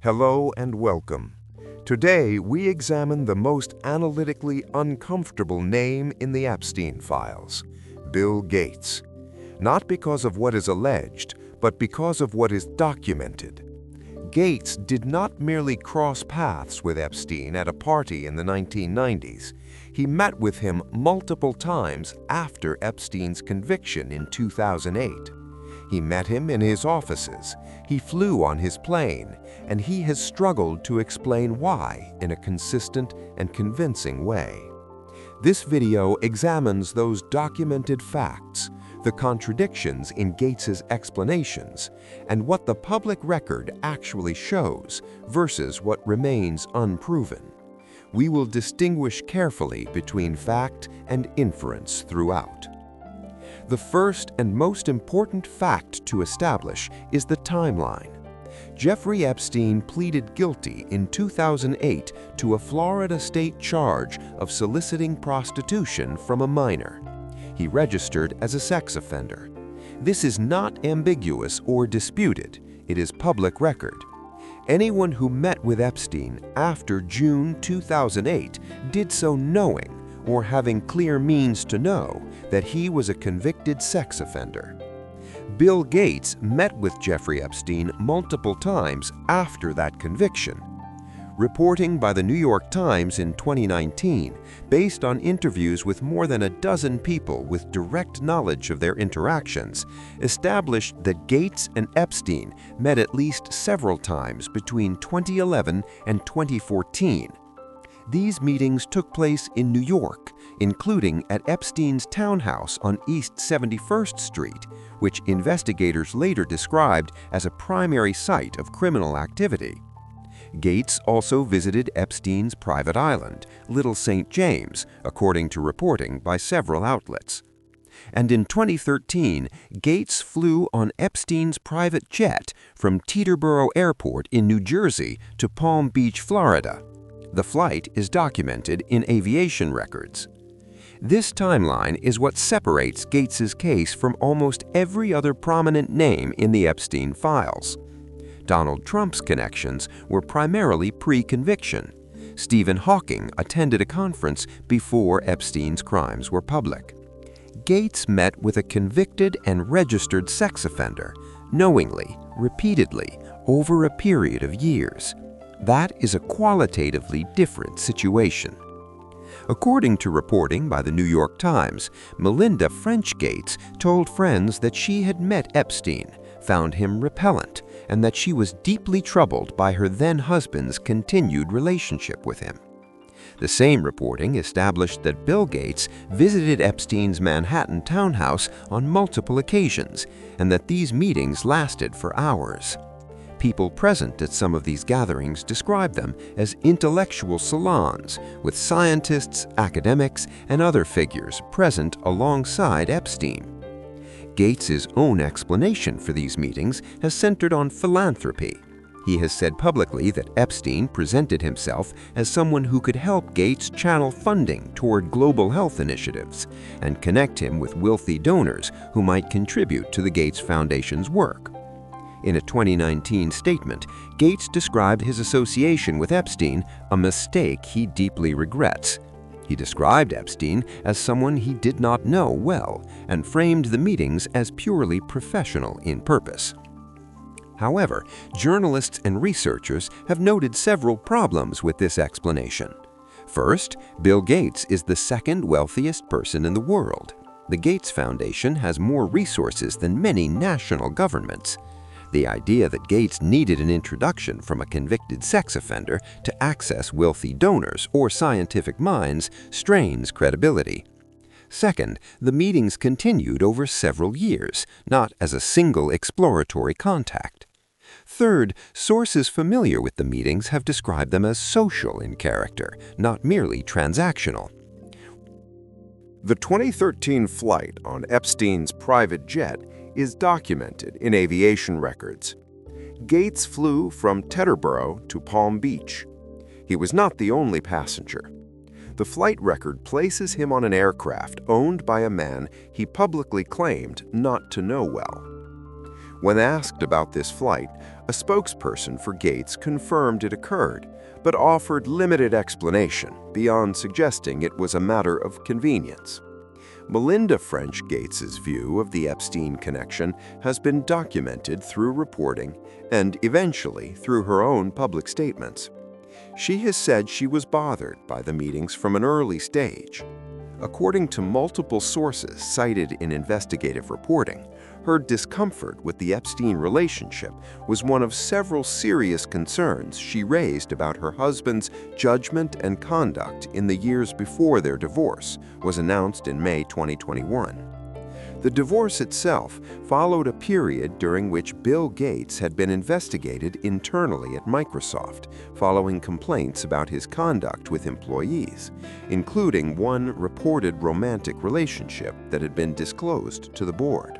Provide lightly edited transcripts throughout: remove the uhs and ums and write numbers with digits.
Hello and welcome. Today, we examine the most analytically uncomfortable name in the Epstein files, Bill Gates. Not because of what is alleged, but because of what is documented. Gates did not merely cross paths with Epstein at a party in the 1990s. He met with him multiple times after Epstein's conviction in 2008. He met him in his offices, he flew on his plane, and he has struggled to explain why in a consistent and convincing way. This video examines those documented facts, the contradictions in Gates's explanations, and what the public record actually shows versus what remains unproven. We will distinguish carefully between fact and inference throughout. The first and most important fact to establish is the timeline. Jeffrey Epstein pleaded guilty in 2008 to a Florida state charge of soliciting prostitution from a minor. He registered as a sex offender. This is not ambiguous or disputed. It is public record. Anyone who met with Epstein after June 2008 did so knowing or having clear means to know that he was a convicted sex offender. Bill Gates met with Jeffrey Epstein multiple times after that conviction. Reporting by the New York Times in 2019, based on interviews with more than a dozen people with direct knowledge of their interactions, established that Gates and Epstein met at least several times between 2011 and 2014. These meetings took place in New York, including at Epstein's townhouse on East 71st Street, which investigators later described as a primary site of criminal activity. Gates also visited Epstein's private island, Little St. James, according to reporting by several outlets. And in 2013, Gates flew on Epstein's private jet from Teterboro Airport in New Jersey to Palm Beach, Florida. The flight is documented in aviation records. This timeline is what separates Gates's case from almost every other prominent name in the Epstein files. Donald Trump's connections were primarily pre-conviction. Stephen Hawking attended a conference before Epstein's crimes were public. Gates met with a convicted and registered sex offender, knowingly, repeatedly, over a period of years. That is a qualitatively different situation. According to reporting by the New York Times, Melinda French Gates told friends that she had met Epstein, found him repellent, and that she was deeply troubled by her then-husband's continued relationship with him. The same reporting established that Bill Gates visited Epstein's Manhattan townhouse on multiple occasions, and that these meetings lasted for hours. People present at some of these gatherings described them as intellectual salons, with scientists, academics, and other figures present alongside Epstein. Gates's own explanation for these meetings has centered on philanthropy. He has said publicly that Epstein presented himself as someone who could help Gates channel funding toward global health initiatives and connect him with wealthy donors who might contribute to the Gates Foundation's work. In a 2019 statement, Gates described his association with Epstein a mistake he deeply regrets. He described Epstein as someone he did not know well and framed the meetings as purely professional in purpose. However, journalists and researchers have noted several problems with this explanation. First, Bill Gates is the second wealthiest person in the world. The Gates Foundation has more resources than many national governments. The idea that Gates needed an introduction from a convicted sex offender to access wealthy donors or scientific minds strains credibility. Second, the meetings continued over several years, not as a single exploratory contact. Third, sources familiar with the meetings have described them as social in character, not merely transactional. The 2013 flight on Epstein's private jet is documented in aviation records. Gates flew from Teterboro to Palm Beach. He was not the only passenger. The flight record places him on an aircraft owned by a man he publicly claimed not to know well. When asked about this flight, a spokesperson for Gates confirmed it occurred, but offered limited explanation beyond suggesting it was a matter of convenience. Melinda French Gates's view of the Epstein connection has been documented through reporting and eventually through her own public statements. She has said she was bothered by the meetings from an early stage. According to multiple sources cited in investigative reporting, her discomfort with the Epstein relationship was one of several serious concerns she raised about her husband's judgment and conduct in the years before their divorce was announced in May 2021. The divorce itself followed a period during which Bill Gates had been investigated internally at Microsoft following complaints about his conduct with employees, including one reported romantic relationship that had been disclosed to the board.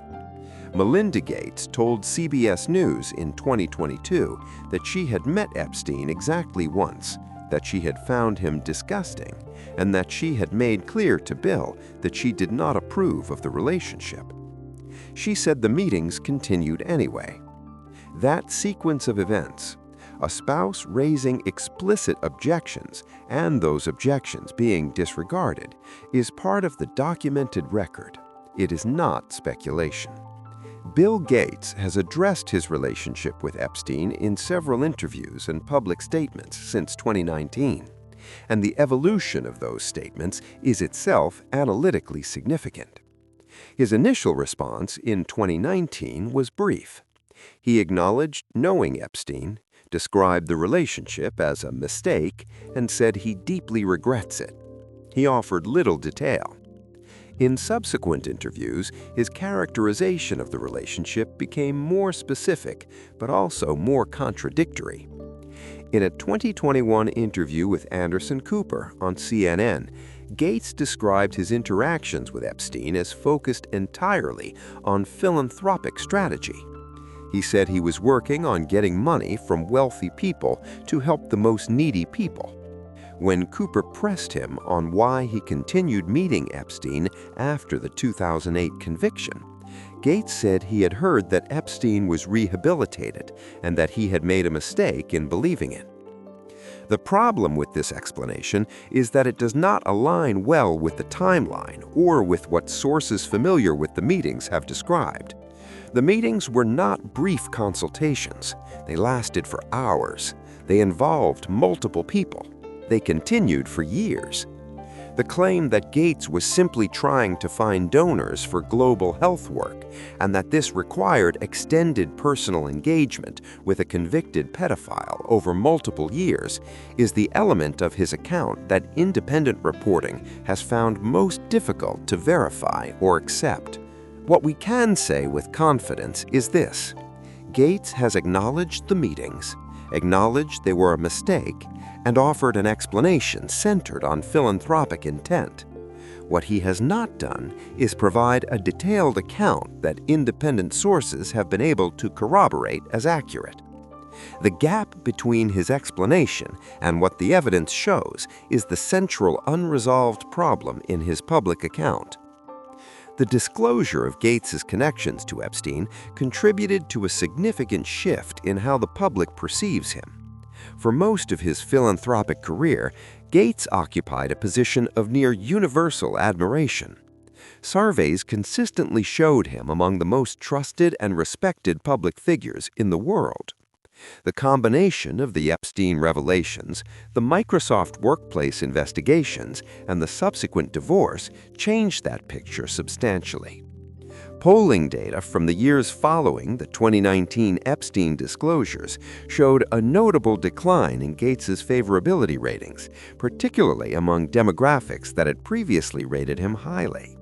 Melinda Gates told CBS News in 2022 that she had met Epstein exactly once, that she had found him disgusting, and that she had made clear to Bill that she did not approve of the relationship. She said the meetings continued anyway. That sequence of events, a spouse raising explicit objections and those objections being disregarded, is part of the documented record. It is not speculation. Bill Gates has addressed his relationship with Epstein in several interviews and public statements since 2019, and the evolution of those statements is itself analytically significant. His initial response in 2019 was brief. He acknowledged knowing Epstein, described the relationship as a mistake, and said he deeply regrets it. He offered little detail. In subsequent interviews, his characterization of the relationship became more specific, but also more contradictory. In a 2021 interview with Anderson Cooper on CNN, Gates described his interactions with Epstein as focused entirely on philanthropic strategy. He said he was working on getting money from wealthy people to help the most needy people. When Cooper pressed him on why he continued meeting Epstein after the 2008 conviction, Gates said he had heard that Epstein was rehabilitated and that he had made a mistake in believing it. The problem with this explanation is that it does not align well with the timeline or with what sources familiar with the meetings have described. The meetings were not brief consultations. They lasted for hours. They involved multiple people. They continued for years. The claim that Gates was simply trying to find donors for global health work and that this required extended personal engagement with a convicted pedophile over multiple years is the element of his account that independent reporting has found most difficult to verify or accept. What we can say with confidence is this: Gates has acknowledged the meetings, acknowledged they were a mistake, and offered an explanation centered on philanthropic intent. What he has not done is provide a detailed account that independent sources have been able to corroborate as accurate. The gap between his explanation and what the evidence shows is the central unresolved problem in his public account. The disclosure of Gates's connections to Epstein contributed to a significant shift in how the public perceives him. For most of his philanthropic career, Gates occupied a position of near universal admiration. Surveys consistently showed him among the most trusted and respected public figures in the world. The combination of the Epstein revelations, the Microsoft workplace investigations, and the subsequent divorce changed that picture substantially. Polling data from the years following the 2019 Epstein disclosures showed a notable decline in Gates's favorability ratings, particularly among demographics that had previously rated him highly.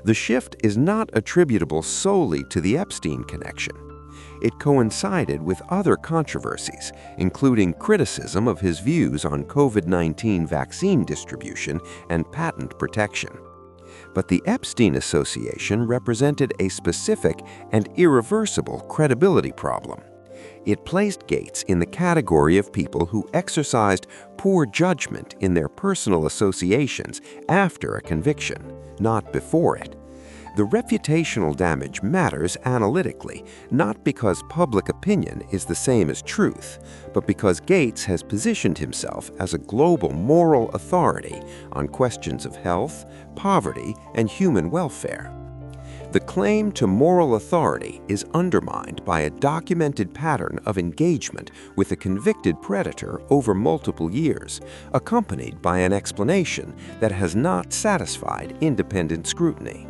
The shift is not attributable solely to the Epstein connection. It coincided with other controversies, including criticism of his views on COVID-19 vaccine distribution and patent protection. But the Epstein Association represented a specific and irreversible credibility problem. It placed Gates in the category of people who exercised poor judgment in their personal associations after a conviction, not before it. The reputational damage matters analytically, not because public opinion is the same as truth, but because Gates has positioned himself as a global moral authority on questions of health, poverty, and human welfare. The claim to moral authority is undermined by a documented pattern of engagement with a convicted predator over multiple years, accompanied by an explanation that has not satisfied independent scrutiny.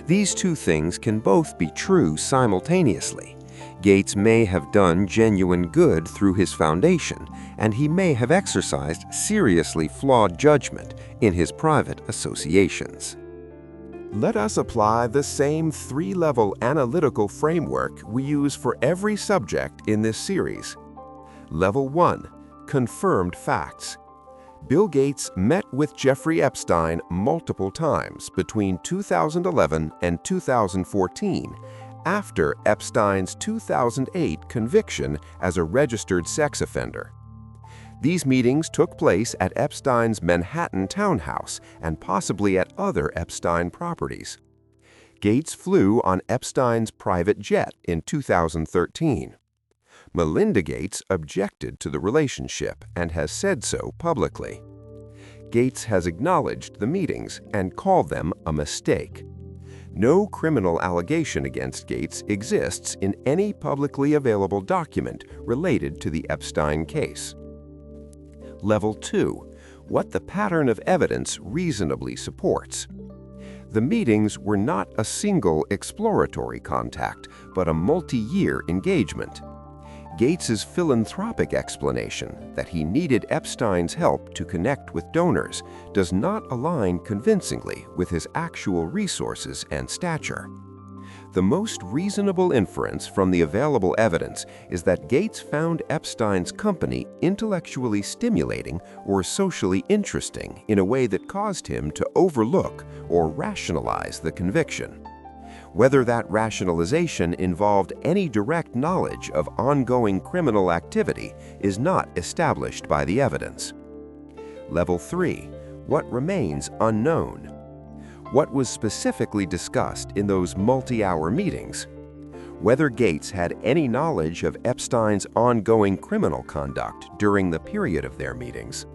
These two things can both be true simultaneously. Gates may have done genuine good through his foundation, and he may have exercised seriously flawed judgment in his private associations. Let us apply the same three-level analytical framework we use for every subject in this series. Level 1. Confirmed facts. Bill Gates met with Jeffrey Epstein multiple times between 2011 and 2014, after Epstein's 2008 conviction as a registered sex offender. These meetings took place at Epstein's Manhattan townhouse and possibly at other Epstein properties. Gates flew on Epstein's private jet in 2013. Melinda Gates objected to the relationship and has said so publicly. Gates has acknowledged the meetings and called them a mistake. No criminal allegation against Gates exists in any publicly available document related to the Epstein case. Level 2. What the pattern of evidence reasonably supports. The meetings were not a single exploratory contact, but a multi-year engagement. Gates's philanthropic explanation that he needed Epstein's help to connect with donors does not align convincingly with his actual resources and stature. The most reasonable inference from the available evidence is that Gates found Epstein's company intellectually stimulating or socially interesting in a way that caused him to overlook or rationalize the conviction. Whether that rationalization involved any direct knowledge of ongoing criminal activity is not established by the evidence. Level 3. What remains unknown. What was specifically discussed in those multi-hour meetings? Whether Gates had any knowledge of Epstein's ongoing criminal conduct during the period of their meetings.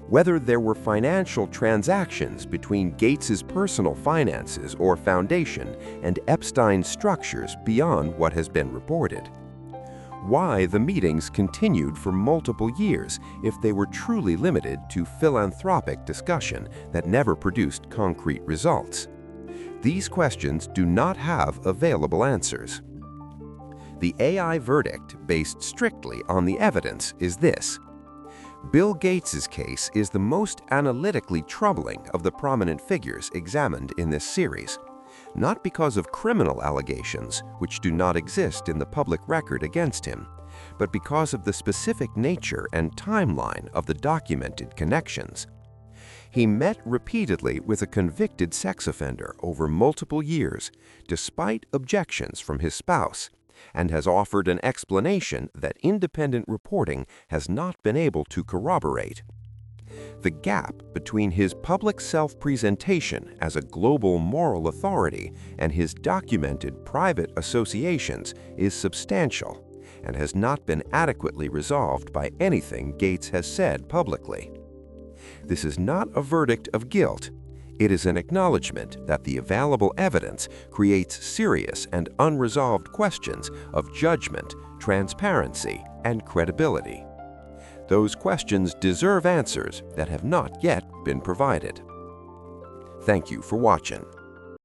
Whether there were financial transactions between Gates's personal finances or foundation and Epstein's structures beyond what has been reported. Why the meetings continued for multiple years if they were truly limited to philanthropic discussion that never produced concrete results. These questions do not have available answers. The AI verdict, based strictly on the evidence, is this. Bill Gates's case is the most analytically troubling of the prominent figures examined in this series, not because of criminal allegations, which do not exist in the public record against him, but because of the specific nature and timeline of the documented connections. He met repeatedly with a convicted sex offender over multiple years, despite objections from his spouse, and has offered an explanation that independent reporting has not been able to corroborate. The gap between his public self-presentation as a global moral authority and his documented private associations is substantial and has not been adequately resolved by anything Gates has said publicly. This is not a verdict of guilt. It is an acknowledgement that the available evidence creates serious and unresolved questions of judgment, transparency, and credibility. Those questions deserve answers that have not yet been provided. Thank you for watching.